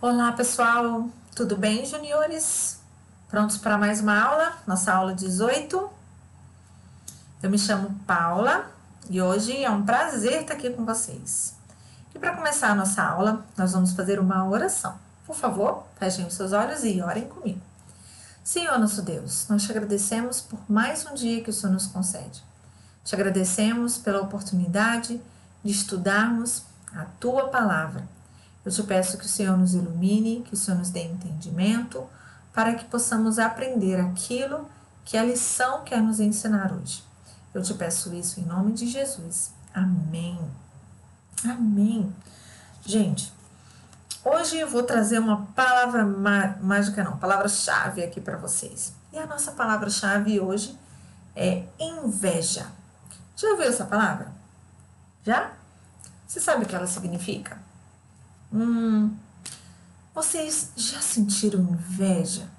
Olá, pessoal, tudo bem, juniores? Prontos para mais uma aula? Nossa aula 18. Eu me chamo Paula e hoje é um prazer estar aqui com vocês. E para começar a nossa aula, nós vamos fazer uma oração. Por favor, fechem os seus olhos e orem comigo. Senhor nosso Deus, nós te agradecemos por mais um dia que o Senhor nos concede. Te agradecemos pela oportunidade de estudarmos a tua palavra. Eu te peço que o Senhor nos ilumine, que o Senhor nos dê entendimento, para que possamos aprender aquilo que a lição quer nos ensinar hoje. Eu te peço isso em nome de Jesus. Amém. Amém. Gente, hoje eu vou trazer uma palavra mágica, não, palavra-chave aqui para vocês. E a nossa palavra-chave hoje é inveja. Já ouviu essa palavra? Já? Você sabe o que ela significa? Vocês já sentiram inveja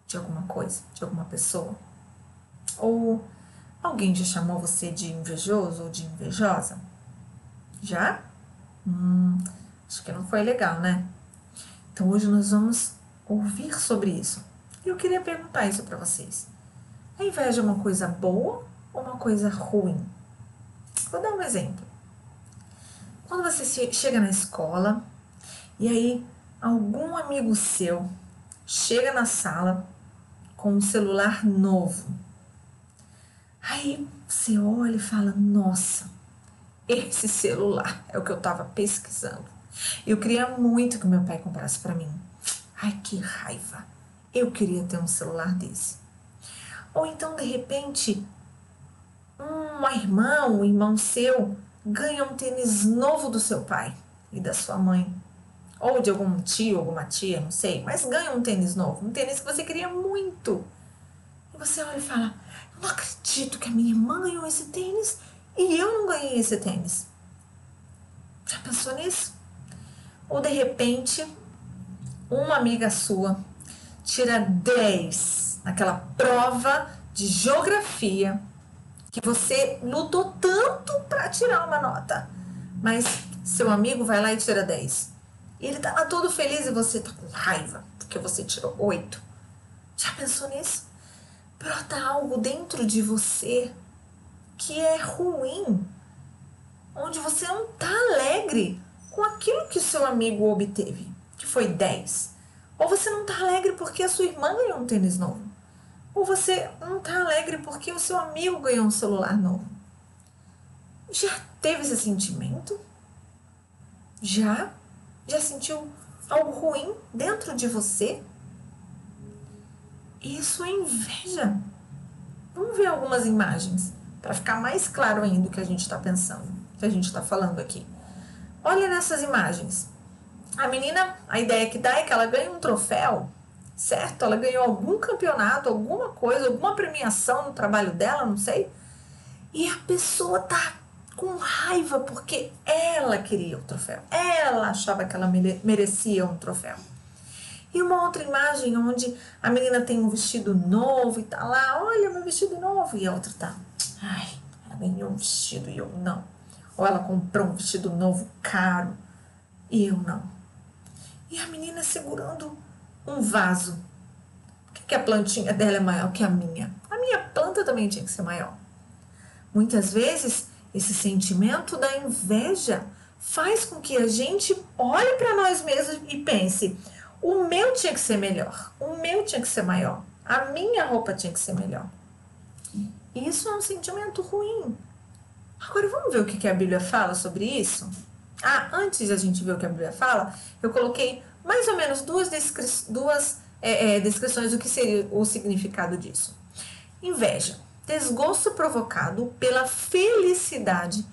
de alguma coisa, de alguma pessoa? Ou alguém já chamou você de invejoso ou de invejosa? Já? Acho que não foi legal, né? Então hoje nós vamos ouvir sobre isso. E eu queria perguntar isso para vocês. A inveja é uma coisa boa ou uma coisa ruim? Vou dar um exemplo. Quando você chega na escola e aí algum amigo seu chega na sala com um celular novo. Aí você olha e fala, nossa, esse celular é o que eu estava pesquisando. Eu queria muito que meu pai comprasse para mim. Ai, que raiva. Eu queria ter um celular desse. Ou então, de repente, um irmão seu ganha um tênis novo do seu pai e da sua mãe. Ou de algum tio, alguma tia, não sei, mas ganha um tênis novo, um tênis que você queria muito. E você olha e fala, eu não acredito que a minha irmã ganhou esse tênis e eu não ganhei esse tênis. Já pensou nisso? Ou de repente, uma amiga sua tira 10 naquela prova de geografia que você lutou tanto para tirar uma nota, mas seu amigo vai lá e tira 10. E ele tá lá todo feliz e você tá com raiva, porque você tirou 8. Já pensou nisso? Brota algo dentro de você que é ruim, onde você não tá alegre com aquilo que o seu amigo obteve, que foi 10. Ou você não tá alegre porque a sua irmã ganhou um tênis novo. Ou você não tá alegre porque o seu amigo ganhou um celular novo. Já teve esse sentimento? Já? Já sentiu algo ruim dentro de você? Isso é inveja. Vamos ver algumas imagens para ficar mais claro ainda o que a gente está pensando, o que a gente está falando aqui. Olha nessas imagens. A menina, a ideia que dá é que ela ganha um troféu, certo? Ela ganhou algum campeonato, alguma coisa, alguma premiação no trabalho dela, não sei. E a pessoa tá com raiva porque ela queria o troféu. Ela achava que ela merecia um troféu. E uma outra imagem onde a menina tem um vestido novo e tá lá, olha meu vestido novo. E a outra tá, ai, ela ganhou um vestido e eu não. Ou ela comprou um vestido novo caro e eu não. E a menina segurando um vaso. Por que a plantinha dela é maior que a minha? A minha planta também tinha que ser maior. Muitas vezes, esse sentimento da inveja faz com que a gente olhe para nós mesmos e pense, o meu tinha que ser melhor, o meu tinha que ser maior, a minha roupa tinha que ser melhor. Isso é um sentimento ruim. Agora vamos ver o que a Bíblia fala sobre isso? Antes de a gente ver o que a Bíblia fala, eu coloquei mais ou menos duas descrições do que seria o significado disso. Inveja. Desgosto provocado pela felicidade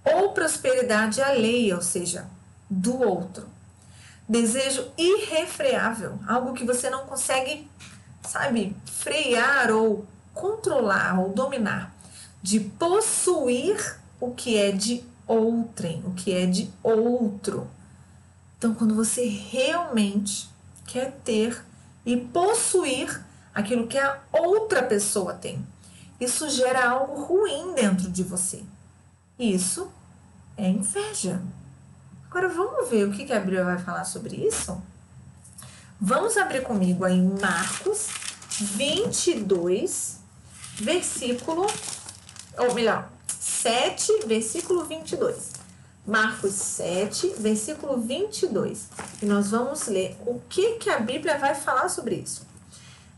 ou prosperidade alheia, ou seja, do outro. Desejo irrefreável, algo que você não consegue, frear ou controlar ou dominar, de possuir o que é de outrem, o que é de outro. Então, quando você realmente quer ter e possuir aquilo que a outra pessoa tem, isso gera algo ruim dentro de você. Isso é inveja. Agora vamos ver o que a Bíblia vai falar sobre isso? Vamos abrir comigo aí em Marcos 22, versículo, ou melhor, 7, versículo 22. Marcos 7, versículo 22. E nós vamos ler o que a Bíblia vai falar sobre isso.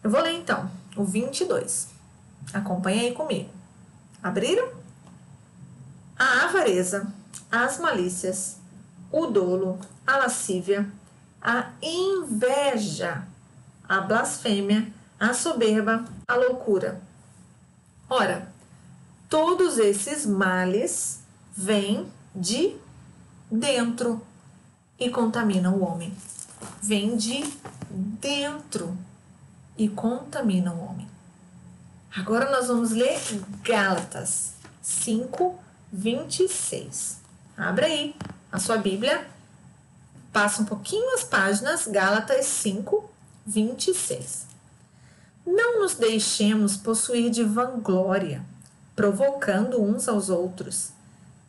Eu vou ler então o 22. Acompanha aí comigo. Abriram? A avareza, as malícias, o dolo, a lascívia, a inveja, a blasfêmia, a soberba, a loucura. Ora, todos esses males vêm de dentro e contaminam o homem. Vêm de dentro e contaminam o homem. Agora nós vamos ler Gálatas 5, 26. Abra aí a sua Bíblia. Passa um pouquinho as páginas. Gálatas 5, 26. Não nos deixemos possuir de vanglória, provocando uns aos outros,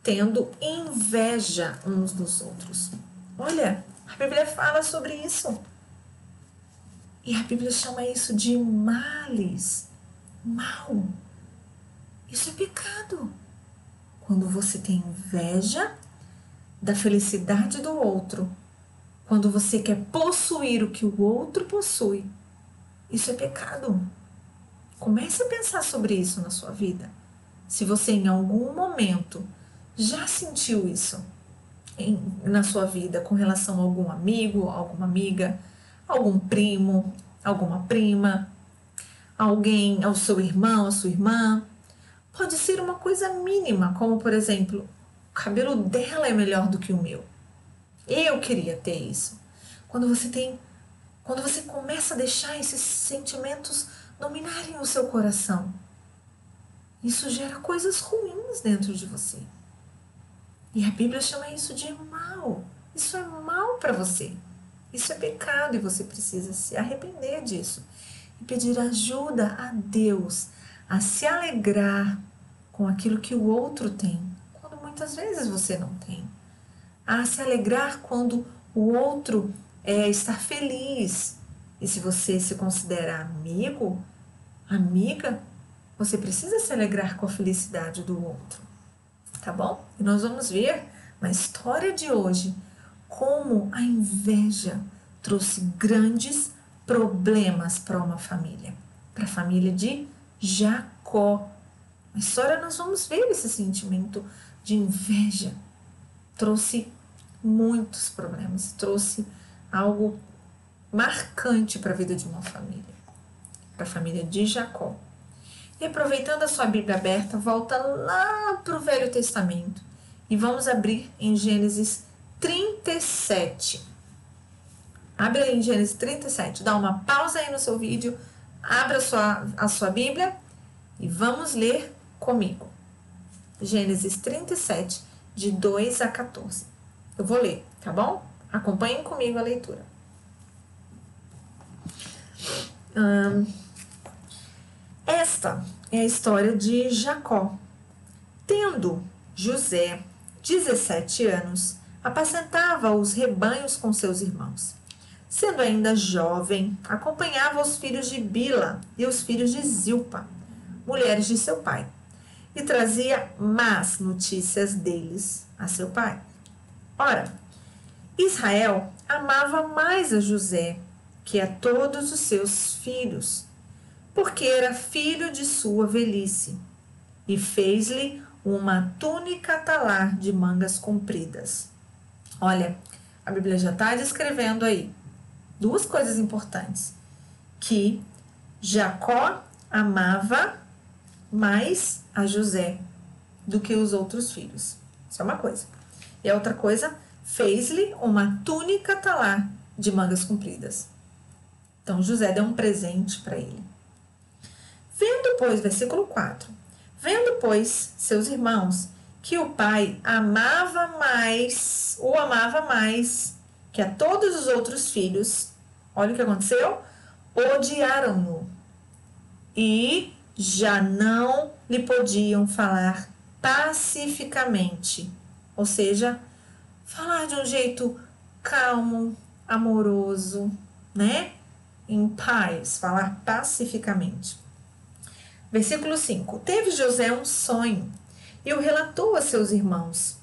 tendo inveja uns dos outros. Olha, a Bíblia fala sobre isso. E a Bíblia chama isso de males. Mal. Isso é pecado. Quando você tem inveja da felicidade do outro, quando você quer possuir o que o outro possui, isso é pecado. Comece a pensar sobre isso na sua vida. Se você em algum momento já sentiu isso na sua vida com relação a algum amigo, alguma amiga, algum primo, alguma prima, alguém, ao seu irmão, a sua irmã. Pode ser uma coisa mínima, como por exemplo, o cabelo dela é melhor do que o meu. Eu queria ter isso. Quando você começa a deixar esses sentimentos dominarem o seu coração, isso gera coisas ruins dentro de você. E a Bíblia chama isso de mal. Isso é mal para você. Isso é pecado e você precisa se arrepender disso e pedir ajuda a Deus a se alegrar com aquilo que o outro tem, quando muitas vezes você não tem. A se alegrar quando o outro está feliz. E se você se considera amigo, amiga, você precisa se alegrar com a felicidade do outro. Tá bom? E nós vamos ver na história de hoje como a inveja trouxe grandes problemas para uma família, para a família de Jacó. Na história nós vamos ver esse sentimento de inveja. Trouxe muitos problemas, trouxe algo marcante para a vida de uma família, para a família de Jacó. E aproveitando a sua Bíblia aberta, volta lá para o Velho Testamento e vamos abrir em Gênesis 37. Abre aí em Gênesis 37, dá uma pausa aí no seu vídeo, abra a sua Bíblia e vamos ler comigo. Gênesis 37, de 2 a 14. Eu vou ler, tá bom? Acompanhem comigo a leitura. Esta é a história de Jacó. Tendo José 17 anos, apacentava os rebanhos com seus irmãos. Sendo ainda jovem, acompanhava os filhos de Bila e os filhos de Zilpa, mulheres de seu pai, e trazia más notícias deles a seu pai. Ora, Israel amava mais a José que a todos os seus filhos, porque era filho de sua velhice, e fez-lhe uma túnica talar de mangas compridas. Olha, a Bíblia já está descrevendo aí duas coisas importantes, que Jacó amava mais a José do que os outros filhos. Isso é uma coisa. E a outra coisa, fez-lhe uma túnica talar de mangas compridas. Então José deu um presente para ele. Vendo, pois, versículo 4, vendo, pois, seus irmãos, que o pai o amava mais que a todos os outros filhos, olha o que aconteceu, odiaram-no e já não lhe podiam falar pacificamente, ou seja, falar de um jeito calmo, amoroso, né? Em paz, falar pacificamente. Versículo 5. Teve José um sonho e o relatou a seus irmãos.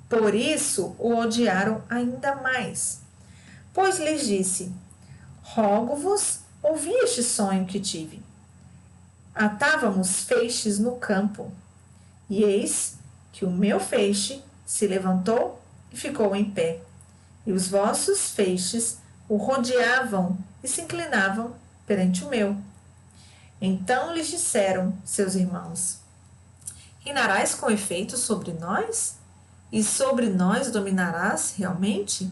Por isso o odiaram ainda mais. Pois lhes disse: rogo-vos, ouvi este sonho que tive. Atávamos feixes no campo, e eis que o meu feixe se levantou e ficou em pé, e os vossos feixes o rodeavam e se inclinavam perante o meu. Então lhes disseram seus irmãos: reinarás com efeito sobre nós? E sobre nós dominarás realmente?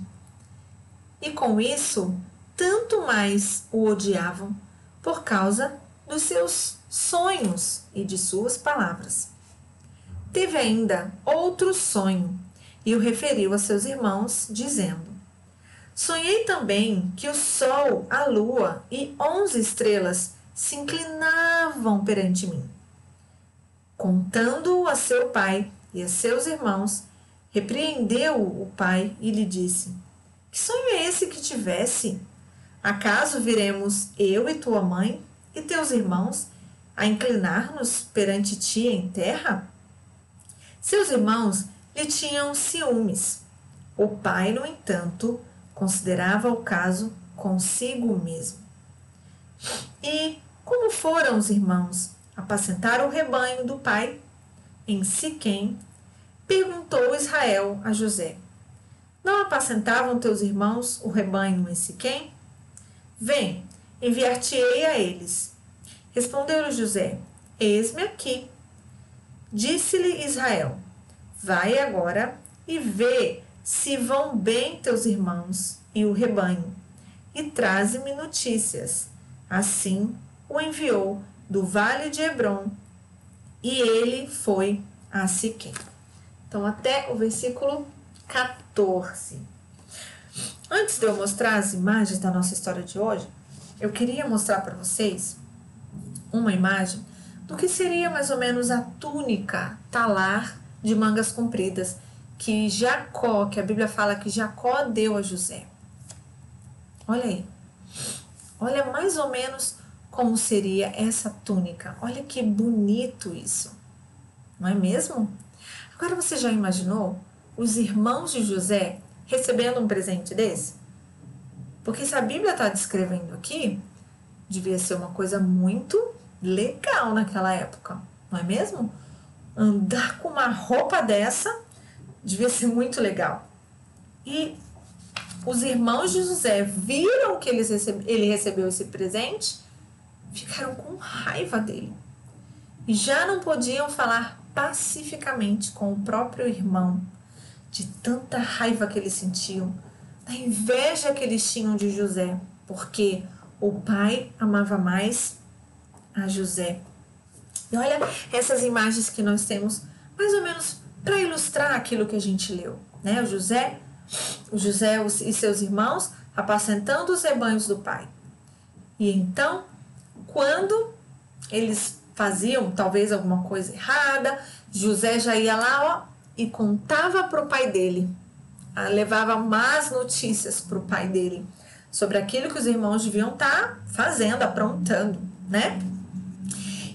E com isso, tanto mais o odiavam por causa dos seus sonhos e de suas palavras. Teve ainda outro sonho e o referiu a seus irmãos, dizendo: sonhei também que o sol, a lua e 11 estrelas se inclinavam perante mim. Contando-o a seu pai e a seus irmãos, repreendeu o pai e lhe disse: que sonho é esse que tivesse? Acaso viremos eu e tua mãe e teus irmãos a inclinar-nos perante ti em terra? Seus irmãos lhe tinham ciúmes. O pai, no entanto, considerava o caso consigo mesmo. E como foram os irmãos apacentar o rebanho do pai em Siquém, perguntou Israel a José: não apacentavam teus irmãos o rebanho em Siquém? Vem, enviar-te-ei a eles. Respondeu-lhe José: eis-me aqui. Disse-lhe Israel: vai agora e vê se vão bem teus irmãos e o rebanho, e traze-me notícias. Assim o enviou do vale de Hebrom, e ele foi a Siquém. Então, até o versículo 14. Antes de eu mostrar as imagens da nossa história de hoje, eu queria mostrar para vocês uma imagem do que seria mais ou menos a túnica talar de mangas compridas que a Bíblia fala que Jacó deu a José. Olha aí. Olha mais ou menos como seria essa túnica. Olha que bonito isso. Não é mesmo? Agora você já imaginou os irmãos de José recebendo um presente desse? Porque se a Bíblia está descrevendo aqui, devia ser uma coisa muito legal naquela época, não é mesmo? Andar com uma roupa dessa devia ser muito legal. E os irmãos de José viram que ele recebeu esse presente, ficaram com raiva dele. E já não podiam falar pacificamente com o próprio irmão, de tanta raiva que eles sentiam, da inveja que eles tinham de José, porque o pai amava mais a José. E olha essas imagens que nós temos, mais ou menos para ilustrar aquilo que a gente leu, né? O José e seus irmãos apacentando os rebanhos do pai. E então, quando eles faziam talvez alguma coisa errada, José já ia lá, ó, e contava para o pai dele, levava más notícias para o pai dele sobre aquilo que os irmãos deviam estar fazendo, aprontando, né?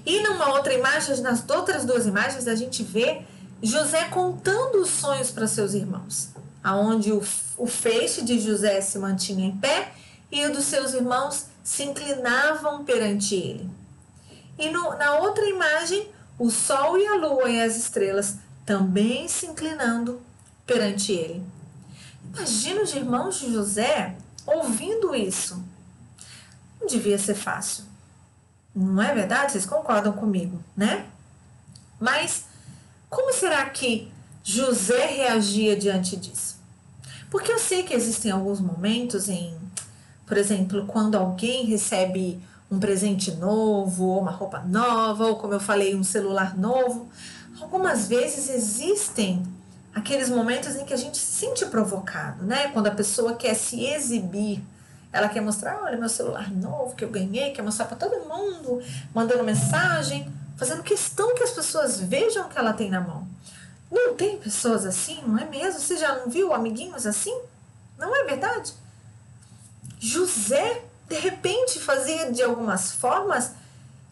E numa outra imagem, nas outras duas imagens, a gente vê José contando os sonhos para seus irmãos, aonde o feixe de José se mantinha em pé e o dos seus irmãos se inclinavam perante ele. E na outra imagem, o sol e a lua e as estrelas também se inclinando perante ele. Imagina os irmãos de José ouvindo isso. Não devia ser fácil. Não é verdade? Vocês concordam comigo, né? Mas como será que José reagia diante disso? Porque eu sei que existem alguns momentos por exemplo, quando alguém recebe um presente novo, ou uma roupa nova, ou como eu falei, um celular novo. Algumas vezes existem aqueles momentos em que a gente se sente provocado, né? Quando a pessoa quer se exibir, ela quer mostrar, olha, meu celular novo que eu ganhei, quer mostrar para todo mundo, mandando mensagem, fazendo questão que as pessoas vejam o que ela tem na mão. Não tem pessoas assim, não é mesmo? Você já não viu amiguinhos assim? Não é verdade? José, de repente, fazia de algumas formas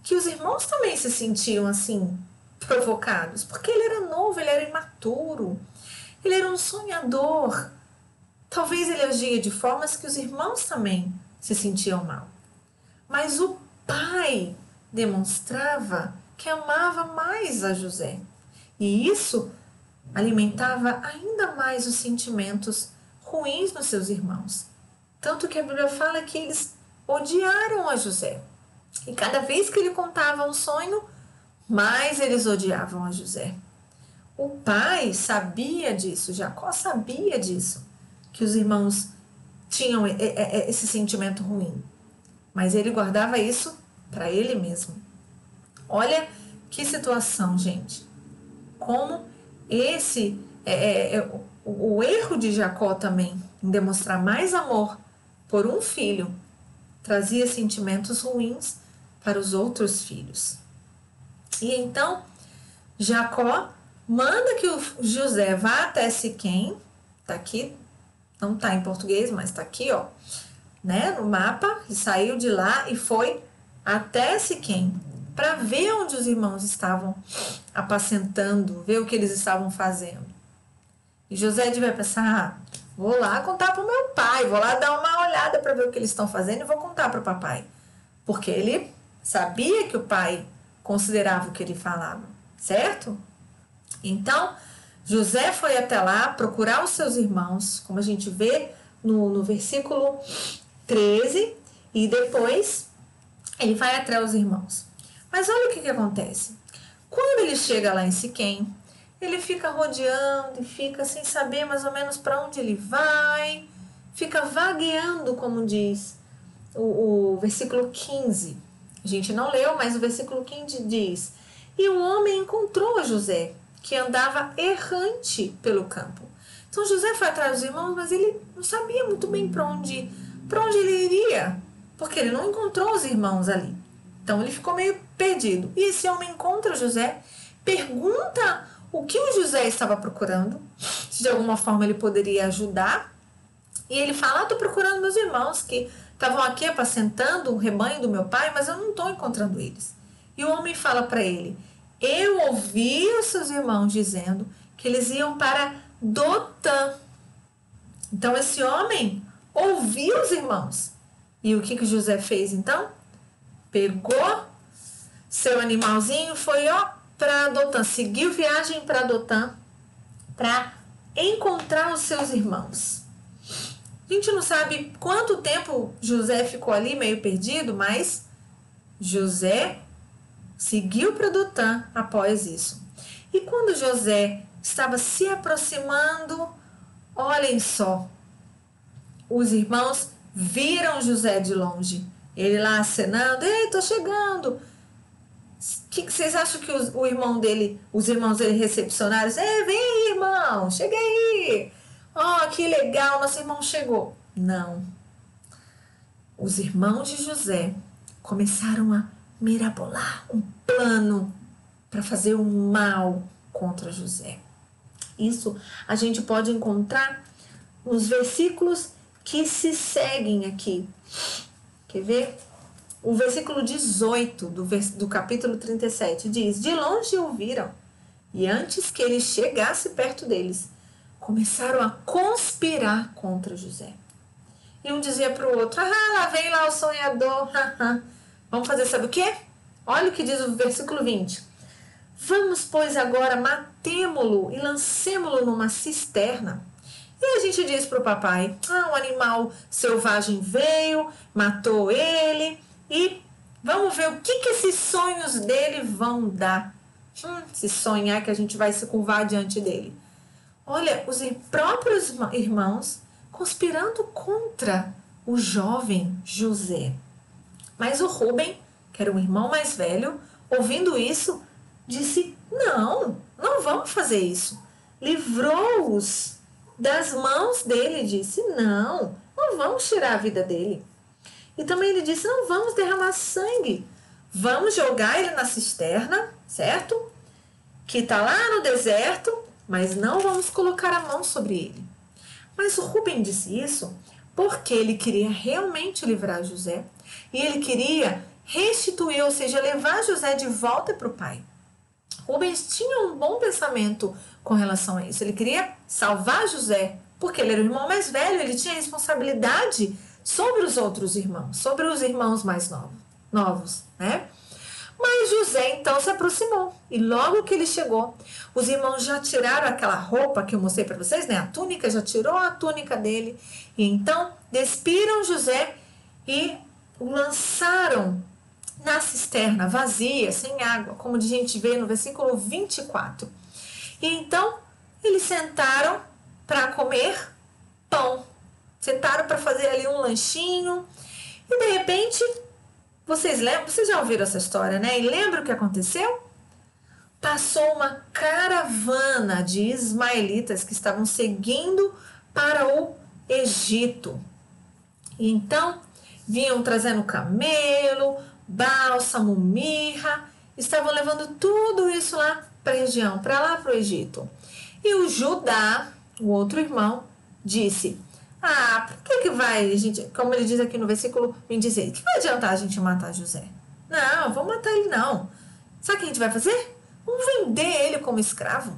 que os irmãos também se sentiam assim, provocados, porque ele era novo, ele era imaturo, ele era um sonhador. Talvez ele agia de formas que os irmãos também se sentiam mal. Mas o pai demonstrava que amava mais a José. E isso alimentava ainda mais os sentimentos ruins nos seus irmãos. Tanto que a Bíblia fala que eles odiaram a José. E cada vez que ele contava um sonho, mais eles odiavam a José. O pai sabia disso, Jacó sabia disso, que os irmãos tinham esse sentimento ruim. Mas ele guardava isso para ele mesmo. Olha que situação, gente. Como esse o erro de Jacó também em demonstrar mais amor por um filho trazia sentimentos ruins para os outros filhos. E então Jacó manda que o José vá até Siquém. Tá aqui, não tá em português, mas tá aqui, ó, né, no mapa. E saiu de lá e foi até Siquém para ver onde os irmãos estavam apacentando, ver o que eles estavam fazendo. E José devia pensar: vou lá contar para o meu pai, vou lá dar uma olhada para ver o que eles estão fazendo e vou contar para o papai. Porque ele sabia que o pai considerava o que ele falava, certo? Então, José foi até lá procurar os seus irmãos, como a gente vê no versículo 13, e depois ele vai atrás dos irmãos. Mas olha o que acontece. Quando ele chega lá em Siquém, ele fica rodeando e fica sem saber mais ou menos para onde ele vai, fica vagueando, como diz o versículo 15. A gente não leu, mas o versículo 15 diz: e o homem encontrou José, que andava errante pelo campo. Então José foi atrás dos irmãos, mas ele não sabia muito bem para onde ele iria, porque ele não encontrou os irmãos ali. Então ele ficou meio perdido. E esse homem encontra José, pergunta o que o José estava procurando, se de alguma forma ele poderia ajudar. E ele fala: estou procurando meus irmãos que estavam aqui apacentando o rebanho do meu pai, mas eu não estou encontrando eles. E o homem fala para ele: eu ouvi os seus irmãos dizendo que eles iam para Dotã. Então esse homem ouviu os irmãos. E o que José fez então? Pegou seu animalzinho, foi para Dotã, seguiu viagem para Dotã para encontrar os seus irmãos. A gente não sabe quanto tempo José ficou ali meio perdido, mas José seguiu para Dotã após isso. E quando José estava se aproximando, olhem só, os irmãos viram José de longe. Ele lá acenando: ei, tô chegando. O que vocês acham que o irmão dele, os irmãos dele recepcionaram? Ei, vem aí, irmão, chega aí. Que legal, nosso irmão chegou. Não. Os irmãos de José começaram a mirabolar um plano para fazer o mal contra José. Isso a gente pode encontrar nos versículos que se seguem aqui. Quer ver? O versículo 18 do capítulo 37 diz: de longe ouviram, e antes que ele chegasse perto deles, começaram a conspirar contra José. E um dizia para o outro: lá vem lá o sonhador. Vamos fazer, sabe o quê? Olha o que diz o versículo 20. Vamos, pois, agora matemo-lo e lancemo-lo numa cisterna. E a gente diz para o papai: um animal selvagem veio, matou ele, e vamos ver o que esses sonhos dele vão dar. Se sonhar que a gente vai se curvar diante dele. Olha, os próprios irmãos conspirando contra o jovem José. Mas o Rúben, que era o irmão mais velho, ouvindo isso, disse: não vamos fazer isso. Livrou-os das mãos dele, disse: não vamos tirar a vida dele. E também ele disse: não vamos derramar sangue, vamos jogar ele na cisterna, certo? Que está lá no deserto, mas não vamos colocar a mão sobre ele. Mas o Rúben disse isso porque ele queria realmente livrar José e ele queria restituir, ou seja, levar José de volta para o pai. Rubens tinha um bom pensamento com relação a isso. Ele queria salvar José, porque ele era o irmão mais velho, ele tinha responsabilidade sobre os outros irmãos, sobre os irmãos mais novos, né? Mas José então se aproximou e logo que ele chegou, os irmãos já tiraram aquela roupa que eu mostrei para vocês, né? A túnica, já tirou a túnica dele e então despiram José e o lançaram na cisterna vazia, sem água, como a gente vê no versículo 24. E então eles sentaram para comer pão, sentaram para fazer ali um lanchinho e de repente, vocês lembram? Vocês já ouviram essa história, né? E lembram o que aconteceu? Passou uma caravana de ismaelitas que estavam seguindo para o Egito. E então vinham trazendo camelo, bálsamo, mirra, estavam levando tudo isso lá para a região, para lá para o Egito. E o Judá, o outro irmão, disse: por que vai, gente, como ele diz aqui no versículo 26, que vai adiantar a gente matar José? Não, vamos matar ele não. Sabe o que a gente vai fazer? Vamos vender ele como escravo.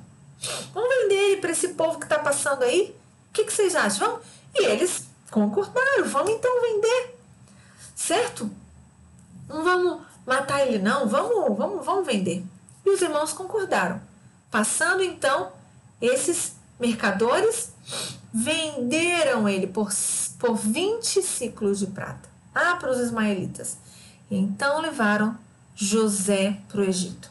Vamos vender ele para esse povo que está passando aí. O que vocês acham? Vamos? E eles concordaram, vamos então vender. Certo? Não vamos matar ele não, vamos vender. E os irmãos concordaram. Passando então, esses mercadores venderam ele por 20 ciclos de prata para os ismaelitas. E então levaram José para o Egito.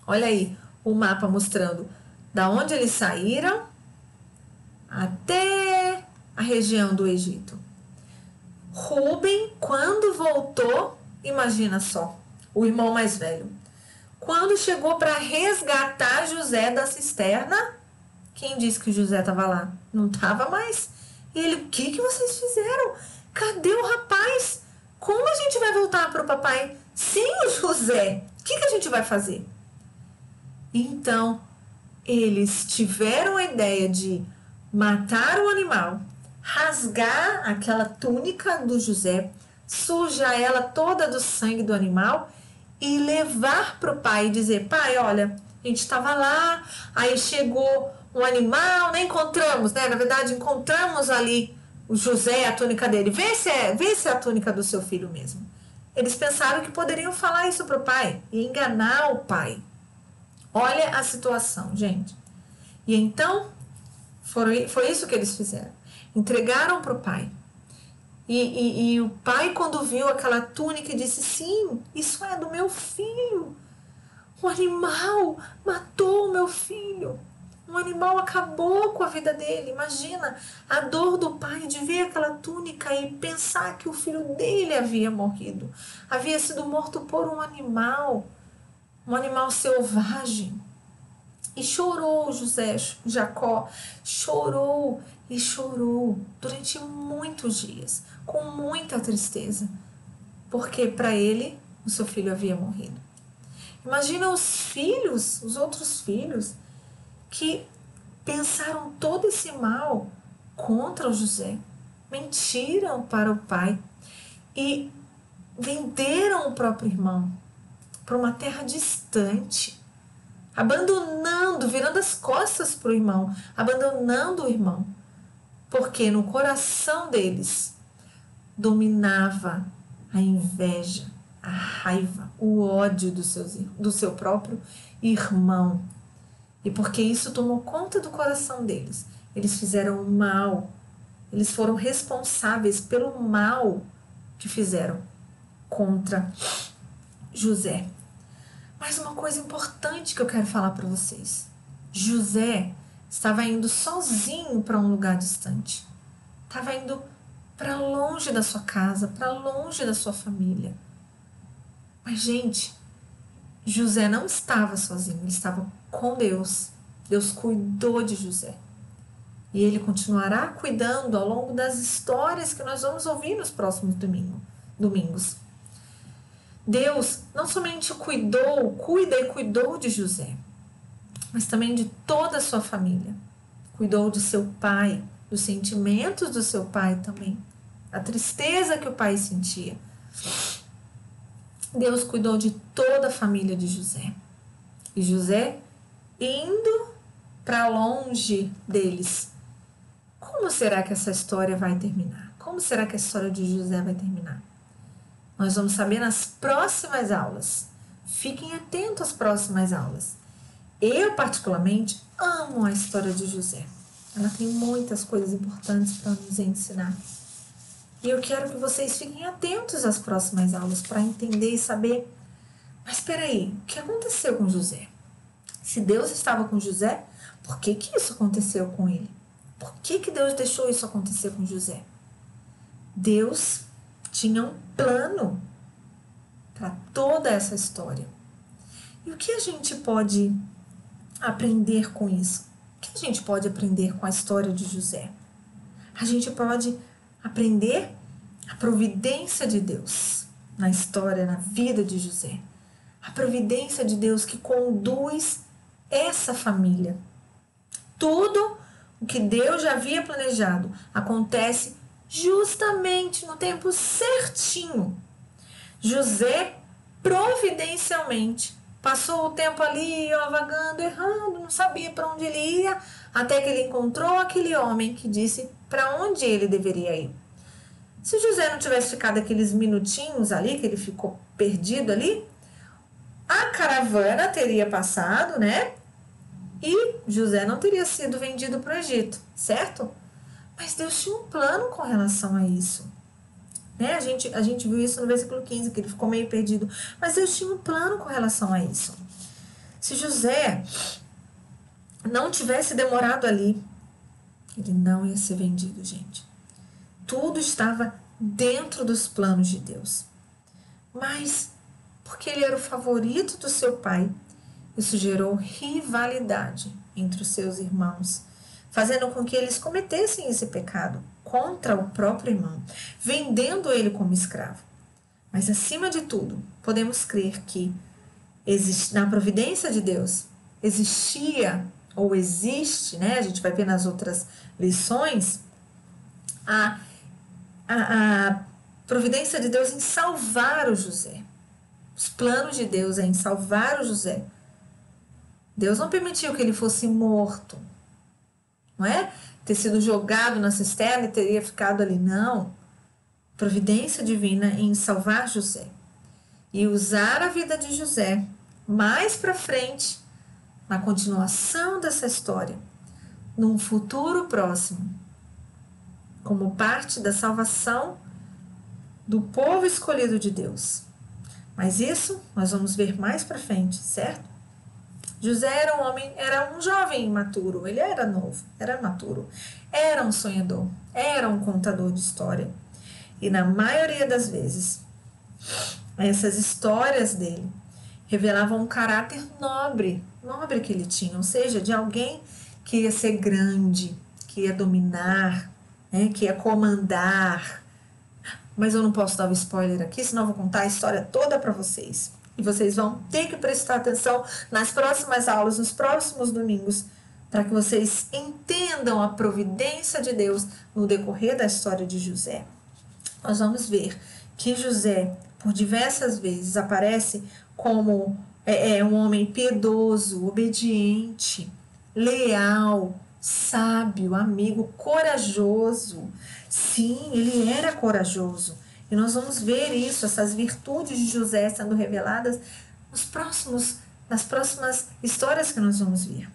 Olha aí o mapa mostrando da onde eles saíram até a região do Egito. Rubem, quando voltou, imagina só, o irmão mais velho, quando chegou para resgatar José da cisterna, quem disse que o José estava lá? Não estava mais. E ele: o que vocês fizeram? Cadê o rapaz? Como a gente vai voltar para o papai sem o José? O que a gente vai fazer? Então, eles tiveram a ideia de matar o animal, rasgar aquela túnica do José, sujar ela toda do sangue do animal e levar para o pai e dizer: pai, olha, a gente estava lá, aí chegou um animal, né? Encontramos, né? Na verdade, encontramos ali o José, a túnica dele. Vê se é a túnica do seu filho mesmo. Eles pensaram que poderiam falar isso para o pai e enganar o pai. Olha a situação, gente. E então, foi isso que eles fizeram. Entregaram para o pai. E o pai, quando viu aquela túnica, disse: sim, isso é do meu filho. Um animal matou o meu filho. Um animal acabou com a vida dele. Imagina a dor do pai de ver aquela túnica e pensar que o filho dele havia morrido. Havia sido morto por um animal selvagem. E chorou Jacó, chorou e chorou durante muitos dias, com muita tristeza, porque para ele o seu filho havia morrido. Imagina os outros filhos, que pensaram todo esse mal contra o José, mentiram para o pai e venderam o próprio irmão para uma terra distante, abandonando, virando as costas para o irmão, abandonando o irmão, porque no coração deles dominava a inveja, a raiva, o ódio do seu próprio irmão. E porque isso tomou conta do coração deles, eles fizeram o mal, eles foram responsáveis pelo mal que fizeram contra José. Mas uma coisa importante que eu quero falar para vocês: José estava indo sozinho para um lugar distante, estava indo para longe da sua casa, para longe da sua família. Mas, gente, José não estava sozinho, ele estava com Deus. Deus cuidou de José. E ele continuará cuidando ao longo das histórias que nós vamos ouvir nos próximos domingos. Deus não somente cuida e cuidou de José, mas também de toda a sua família. Cuidou de seu pai, dos sentimentos do seu pai também, a tristeza que o pai sentia. Deus cuidou de toda a família de José. E José indo para longe deles. Como será que essa história vai terminar? Como será que a história de José vai terminar? Nós vamos saber nas próximas aulas. Fiquem atentos às próximas aulas. Eu, particularmente, amo a história de José. Ela tem muitas coisas importantes para nos ensinar. E eu quero que vocês fiquem atentos às próximas aulas para entender e saber. Mas espera aí, o que aconteceu com José? Se Deus estava com José, por que isso aconteceu com ele? Por que Deus deixou isso acontecer com José? Deus tinha um plano para toda essa história. E o que a gente pode aprender com isso? O que a gente pode aprender com a história de José? A gente pode aprender a providência de Deus na história, na vida de José. A providência de Deus que conduz essa família. Tudo o que Deus já havia planejado acontece justamente no tempo certinho. José providencialmente passou o tempo ali, vagando, errando, não sabia para onde ele ia, até que ele encontrou aquele homem que disse para onde ele deveria ir. Se José não tivesse ficado aqueles minutinhos ali, que ele ficou perdido ali, a caravana teria passado, né? E José não teria sido vendido para o Egito, certo? Mas Deus tinha um plano com relação a isso. Né? A gente viu isso no versículo 15, que ele ficou meio perdido. Mas Deus tinha um plano com relação a isso. Se José não tivesse demorado ali, ele não ia ser vendido, gente. Tudo estava dentro dos planos de Deus. Mas, porque ele era o favorito do seu pai, isso gerou rivalidade entre os seus irmãos, fazendo com que eles cometessem esse pecado contra o próprio irmão, vendendo ele como escravo. Mas, acima de tudo, podemos crer que na providência de Deus existia ou existe, né? A gente vai ver nas outras lições, a providência de Deus em salvar o José. Os planos de Deus em salvar o José. Deus não permitiu que ele fosse morto, não é? Ter sido jogado na cisterna e teria ficado ali, não. Providência divina em salvar José. E usar a vida de José mais para frente, na continuação dessa história, num futuro próximo, como parte da salvação do povo escolhido de Deus. Mas isso nós vamos ver mais para frente, certo? José era um jovem imaturo, ele era novo, era maturo, era um sonhador, era um contador de história. E na maioria das vezes, essas histórias dele revelavam um caráter nobre que ele tinha, ou seja, de alguém que ia ser grande, que ia dominar, né, que ia comandar. Mas eu não posso dar o spoiler aqui, senão eu vou contar a história toda para vocês. E vocês vão ter que prestar atenção nas próximas aulas, nos próximos domingos, para que vocês entendam a providência de Deus no decorrer da história de José. Nós vamos ver que José, por diversas vezes, aparece como um homem piedoso, obediente, leal, sábio, amigo, corajoso. Sim, ele era corajoso. E nós vamos ver isso, essas virtudes de José sendo reveladas nas próximas histórias que nós vamos ver.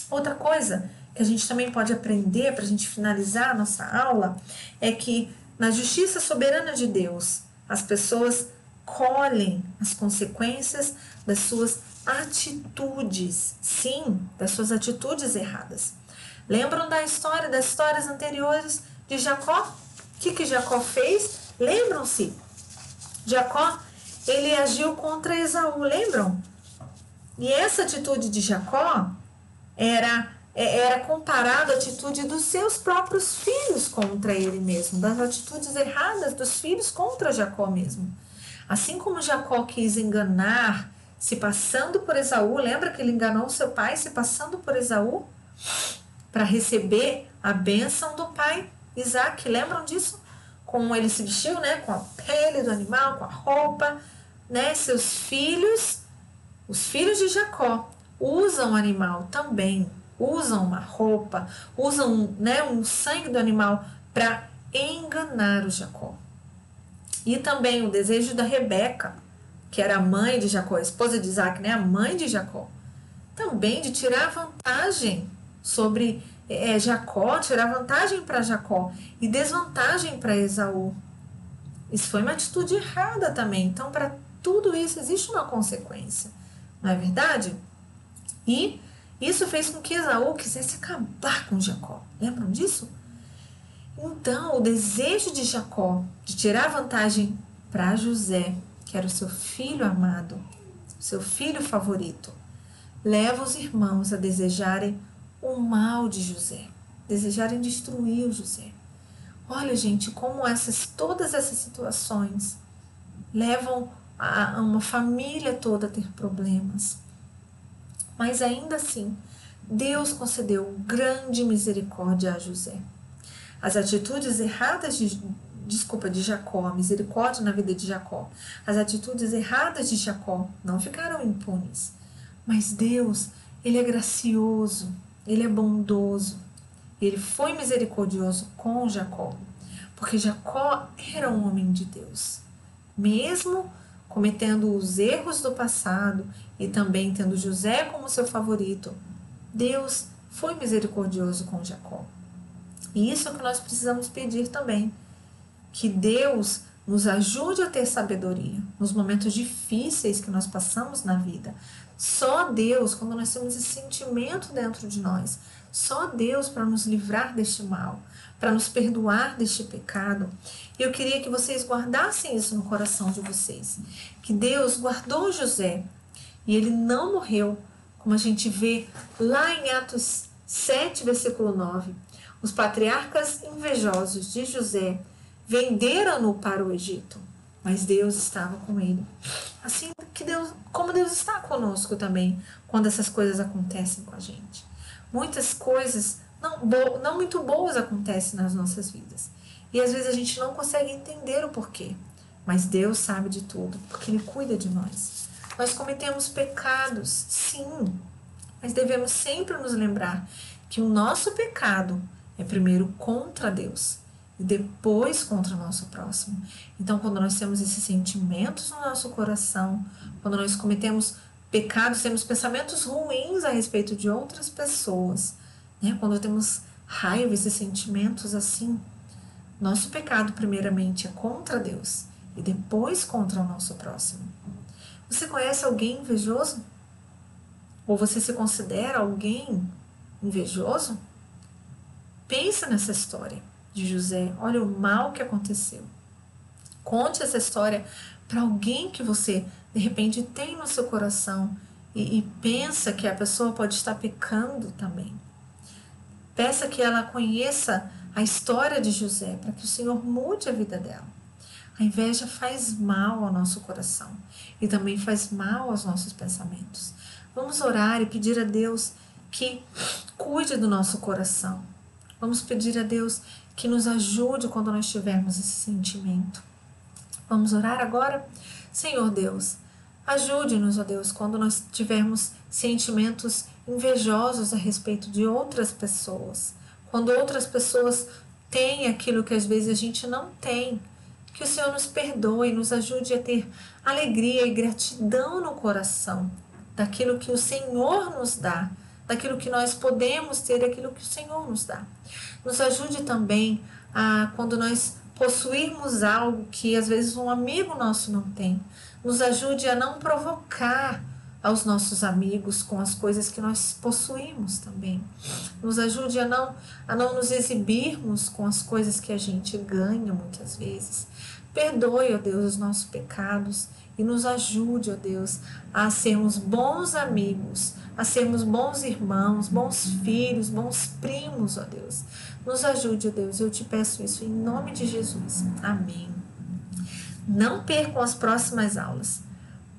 Outra coisa que a gente também pode aprender para a gente finalizar a nossa aula é que na justiça soberana de Deus, as pessoas colhem as consequências das suas atitudes. Sim, das suas atitudes erradas. Lembram das histórias anteriores de Jacó? O que Jacó fez? Lembram-se? Jacó, ele agiu contra Esaú, lembram? E essa atitude de Jacó era comparada à atitude dos seus próprios filhos contra ele mesmo, das atitudes erradas dos filhos contra Jacó mesmo. Assim como Jacó quis enganar, se passando por Esaú, lembra que ele enganou seu pai se passando por Esaú? para receber a bênção do pai Isaac. Lembram disso? Como ele se vestiu, né? Com a pele do animal, com a roupa, né? Seus filhos, os filhos de Jacó, usam o animal também, usam uma roupa, usam, né, um sangue do animal para enganar o Jacó. E também o desejo da Rebeca, que era a mãe de Jacó, a esposa de Isaac, né, a mãe de Jacó, também de tirar vantagem sobre Jacó, tirar vantagem para Jacó e desvantagem para Esaú. Isso foi uma atitude errada também. Então, para tudo isso existe uma consequência, não é verdade? E isso fez com que Esaú quisesse acabar com Jacó. Lembram disso? Então, o desejo de Jacó de tirar vantagem para José, que era o seu filho amado, seu filho favorito, leva os irmãos a desejarem o mal de José, desejarem destruir o José. Olha, gente, como todas essas situações levam a uma família toda a ter problemas. Mas ainda assim, Deus concedeu grande misericórdia a José. As atitudes erradas de Jacó, a misericórdia na vida de Jacó, as atitudes erradas de Jacó não ficaram impunes. Mas Deus, Ele é gracioso, Ele é bondoso. Ele foi misericordioso com Jacó, porque Jacó era um homem de Deus. Mesmo cometendo os erros do passado e também tendo José como seu favorito, Deus foi misericordioso com Jacó. E isso é o que nós precisamos pedir também, que Deus nos ajude a ter sabedoria nos momentos difíceis que nós passamos na vida. Só Deus, quando nós temos esse sentimento dentro de nós, só Deus para nos livrar deste mal, para nos perdoar deste pecado. E eu queria que vocês guardassem isso no coração de vocês, que Deus guardou José e ele não morreu, como a gente vê lá em Atos 7, versículo 9. Os patriarcas invejosos de José venderam-no para o Egito, mas Deus estava com ele. Assim que como Deus está conosco também, quando essas coisas acontecem com a gente. Muitas coisas não muito boas acontecem nas nossas vidas. E às vezes a gente não consegue entender o porquê. Mas Deus sabe de tudo, porque Ele cuida de nós. Nós cometemos pecados, sim, mas devemos sempre nos lembrar que o nosso pecado é primeiro contra Deus e depois contra o nosso próximo. Então, quando nós temos esses sentimentos no nosso coração, quando nós cometemos pecados, temos pensamentos ruins a respeito de outras pessoas, né? Quando temos raiva, esses sentimentos assim, nosso pecado primeiramente é contra Deus e depois contra o nosso próximo. Você conhece alguém invejoso? Ou você se considera alguém invejoso? Pensa nessa história de José. Olha o mal que aconteceu. Conte essa história para alguém que você, de repente, tem no seu coração e pensa que a pessoa pode estar pecando também. Peça que ela conheça a história de José, para que o Senhor mude a vida dela. A inveja faz mal ao nosso coração e também faz mal aos nossos pensamentos. Vamos orar e pedir a Deus que cuide do nosso coração. Vamos pedir a Deus que nos ajude quando nós tivermos esse sentimento. Vamos orar agora? Senhor Deus, ajude-nos, ó Deus, quando nós tivermos sentimentos invejosos a respeito de outras pessoas. Quando outras pessoas têm aquilo que às vezes a gente não tem. Que o Senhor nos perdoe e nos ajude a ter alegria e gratidão no coração daquilo que o Senhor nos dá, daquilo que nós podemos ter, daquilo que o Senhor nos dá. Nos ajude também a, quando nós possuirmos algo que às vezes um amigo nosso não tem, nos ajude a não provocar aos nossos amigos com as coisas que nós possuímos também. Nos ajude a não nos exibirmos com as coisas que a gente ganha muitas vezes. Perdoe, ó Deus, os nossos pecados e nos ajude, ó Deus, a sermos bons amigos, a sermos bons irmãos, bons filhos, bons primos, ó Deus. Nos ajude, ó Deus, eu te peço isso em nome de Jesus. Amém. Não percam as próximas aulas,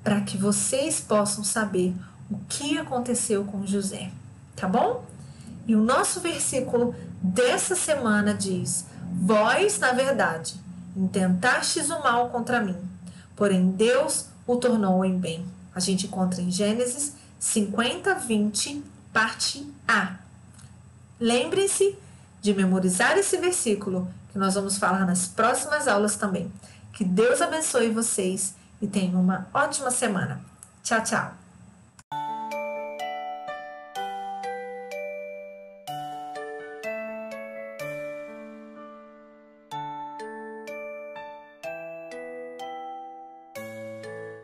para que vocês possam saber o que aconteceu com José, tá bom? E o nosso versículo dessa semana diz: vós, na verdade, intentastes o mal contra mim, porém Deus o tornou em bem. A gente encontra em Gênesis 50:20, parte A. Lembre-se de memorizar esse versículo, que nós vamos falar nas próximas aulas também. Que Deus abençoe vocês e tenham uma ótima semana. Tchau, tchau!